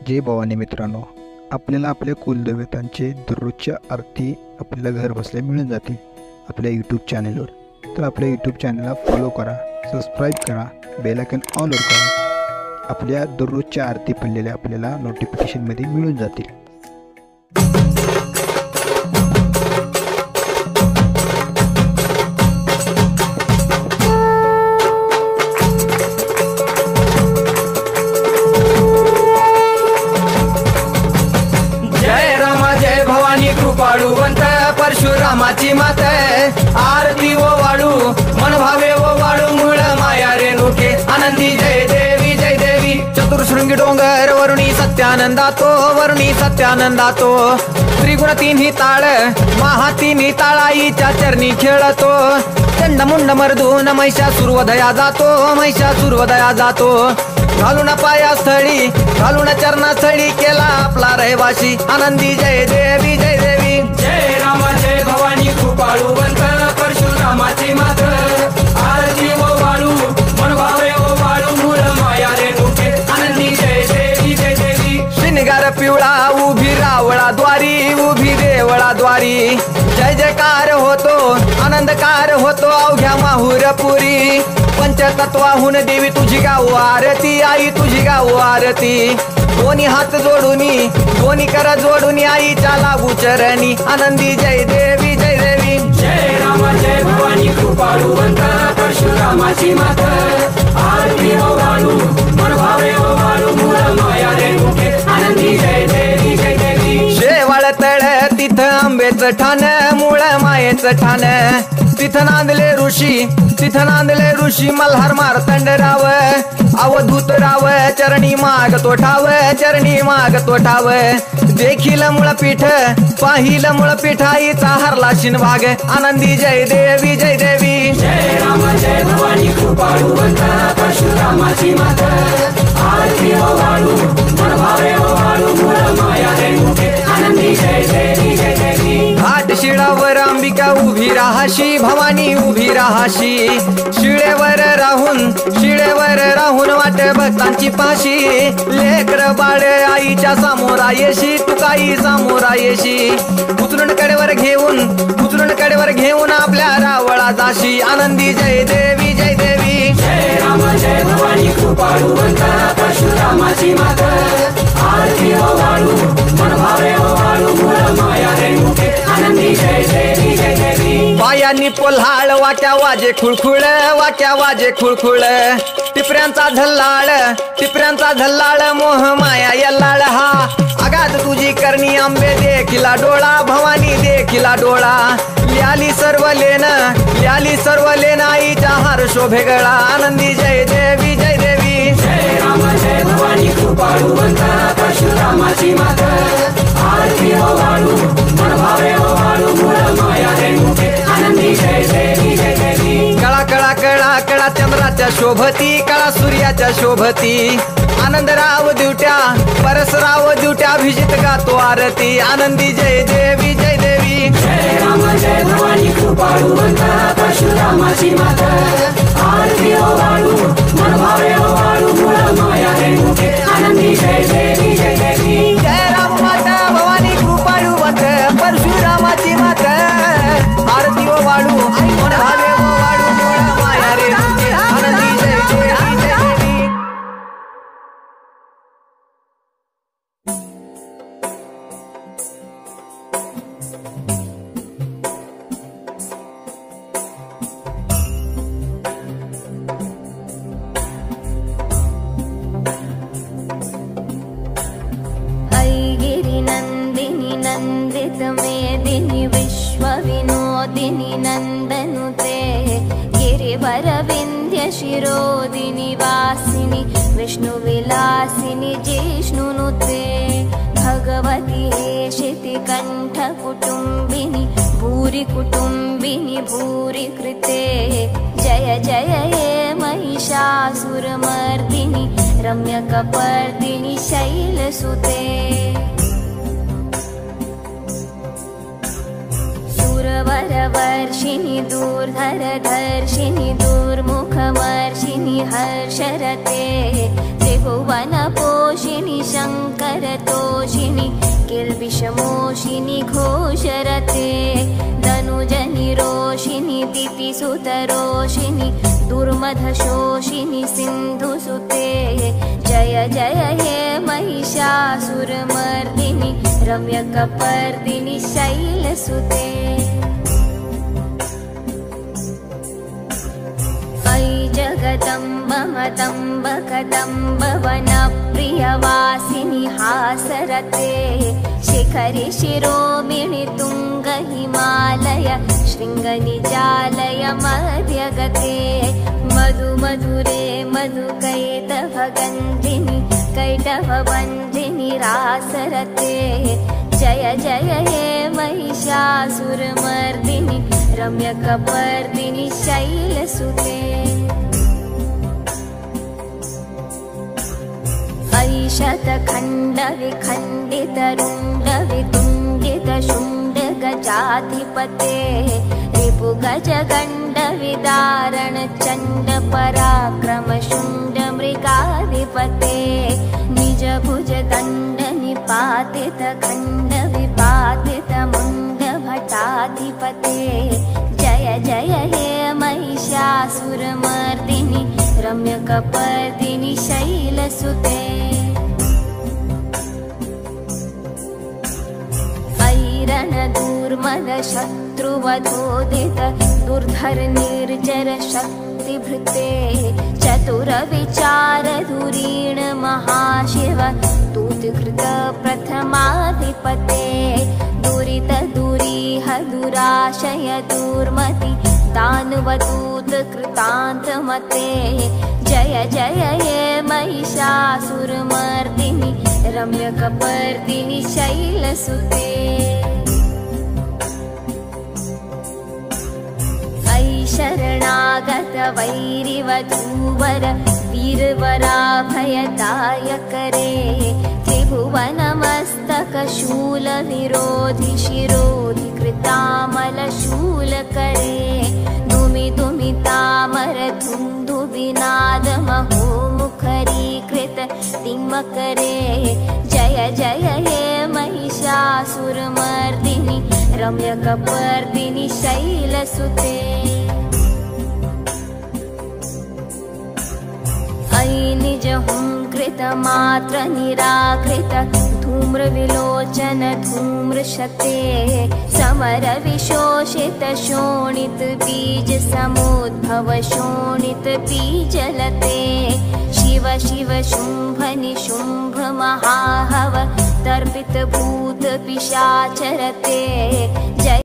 जय भवानी मित्रांनो, आपल्याला आपल्या कुलदेवतांचे दररोजच्या आरती आपल्याला घर बसल्या मिळून जातील आपल्या यूट्यूब चॅनलवर. तर आपल्या यूट्यूब चॅनलला फॉलो करा, सबस्क्राईब करा, बेल आयकॉन ऑलवर करा. आपल्या दररोजच्या आरती पडलेल्या आपल्याला नोटिफिकेशनमध्ये मिळून जातील. कृपाळुवंत परशुरामाची मात आरती ओ वाळू मन भावे ओ वाळू मूळ माया रेणुके आनंदी जय देवी जय देवी. चतुर्शृंगी डोंगर वरुणी सत्यानंदातो त्रिगुण तिन्ही ताळ महा तिन्ही ताळाईच्या चरणी खेळतो. चंडमुंड मर्दून महिषासुरवधया जातो घालून पायास्थळी घालून चरणास्थळी केला आपला रहिवाशी आनंदी जय देवी जय देवी. जय राम जय भवानी कृपाळुवंत परशुरामाची मात आरती ओ वाळू मन भावे ओ वाळू मूळ माया रेणुके आनंदी जय देवी जय देवी. श्रीनिगार पिवळा उभी उभी देवळाद्वारी जय जयकार होतो आनंदकार होतो अवघ्या माहुरपुरी. पंचतत्वाहून देवी तुझी गाऊ आरती आई तुझी गाऊ आरती. दोन्ही हात जोडूनी दोन्ही कर जोडूनी आईच्या लागू चरणी आनंदी जय देवी जय देवी. जय राम जय भवानी कृपाळुवंत परशुरामाची मात आरती ओ वाळू मन भावे ओ वाळू मूळ माया रेणुके आनंदी जय देवी जय देवी. शेवाळ तळ तिथं आंबेचं ठाण मूळ मायेचं ठाण तिथं नांदले ऋषी मल्हार मार्तंडराव अवधूत राव चरणी माग तो ठाव. देखील मुळपीठ पाहिल मुळपीठ आईचा हरला शिनभाग आनंदी जय देवी जय देवी. जय राम जय भवानी कृपाळुवंत परशुरामाची मात आरती ओ वाळू मन भावे ओ वाळू मूळ माया रेणुके आनंदी जय देवी जय देवी. घाट शिळावर अंबिका उभी राहाशी भवानी उभी राहाशी. शिळेवर राहून वाट भक्तांची पाशी. लेकर बाळ आईच्या समोरा येशी तुकाई समोरा येशी. उचलून कडेवर घेऊन आपल्या रावळा जाशी आनंदी जय देवी जय देवी. जय राम जय भवानी कृपाळुवंत परशुरामाची मात आरती ओ वाळू मन भावे ओ वाळू मूळ माया रेणुके आनंदी जय देवी जय देवी. पायांनी पोल्हाळ वाट्या वाजे खुळखुळ टिपऱ्यांचा झल्लाळ मोह माया यल्लाळ हा. आगात तुझी करणी आंबे देखिला डोळा भवानी देखिला डोळा. ल्याली सर्व लेन आईच्या हार शोभे गळा आनंदी जय देवी जय देवी. जय राम जय भवानी कृपाळुवंत परशुरामाची मात आरती ओ वाळू मन भावे ओ वाळू मूळ माया रेणुके आनंदी जय देवी जय देवी. कळा चंद्राच्या शोभती कळा सूर्याच्या शोभती. आनंदराव दिवट्या परसराव दिवट्या अभिजित गातो आरती आनंदी जय देवी जय देवी. जय राम जय भवानी कृपाळुवंत परशुरामाची मात आरती ओ वाळू मन भावे ओ वाळू मूळ माया रेणुके आनंदी जय देवी जय देवी. जय राम माता भवानी कृपाळुवंत परशुरामाची मात आरती ओ वाळू मन भावे ओ वाळू मूळ माया रेणुके आनंदी जय देवी जय देवी. नंदिनी नंदित मेदिनी विश्वविनोदिनी नंदनुते गिरिवर विंध्य शिरोदिनी वासिनी विष्णुविलासिनी जिष्णुनुते. भगवती हेशिति कंठ कुटुंबिनी भूरि कुटुंबिनी भूरि कृते. जय जय हे महिषासुरमर्दिनी रम्यकपर्दिनी शैलसुते. सुरवरवर्षिणि दूर्धरधर्षिणि दुर्मुखमर्षिणि हर्षरते. त्रिभुवन पोषिणि शंकर दशमोषिनि घोषरते धनुजनि रोषिनि दितिसुतरोषिनि दुर्मधशोषिनि सिन्धुसुते जय जय हे महिषासुरमर्दिनि रम्यकपर्दिनि शैलसुते अयि जगदम्ब मदम्ब कदम्ब वनप्रियवासिनि हासरते शिखरि शिरोमिणि तुङ्ग हिमालय शृङ्गनिजालय मध्यगते मधु मधुरे मधुकैटभगन्धिनि कैटभवन्धिनि रासरते जय जय हे महिषासुरमर्दिनि रम्यकपर्दिनि शैलसुते अयि शतखण्डविखण्डितरुण्डवितुण्डितशुण्डगजाधिपते रिपुगजगण्डविदारण चण्डपराक्रमशुण्डमृगाधिपते निजभुजदण्डनिपातितखण्डविपातितमुण्डभटाधिपते जय जय हे महिषासुरमर्दिनि रम्यकपर्दिनि शैलसुते रणदूर्मदशत्रुवधोदित दुर्धर निर्जर शक्तिभृते चतुरविचारधुरीण महाशिव दूतकृत प्रथमाधिपते दुरित दुरीह दुराशय दुर्मति दानवदूत कृतान्तमते जय जय हे महिषासुरमर्दिनि रम्यकपर्दिनि शैलसुते अयि शरणागत वैरिवधूवर वीरवराभयदायकरे त्रिभुवनमस्तकशूलविरोधि शिरोधि कृतामलशूलकरे दुमि दुमितामर धुन्धुविनाद महोमुखरीकृत तिम्मकरे जय जय हे महिषासुरमर्दिनि रम्यकपर्दिनि शैलसुते अयि निजहुङ्कृत मात्र निराकृत धूम्रविलोचन धूम्रशते समर विशोषित शोणित बीज समुद्भव शोणित बीजलते शिव शिव शुम्भ निशुम्भ महाहव तर्पित भूत पिशाचरते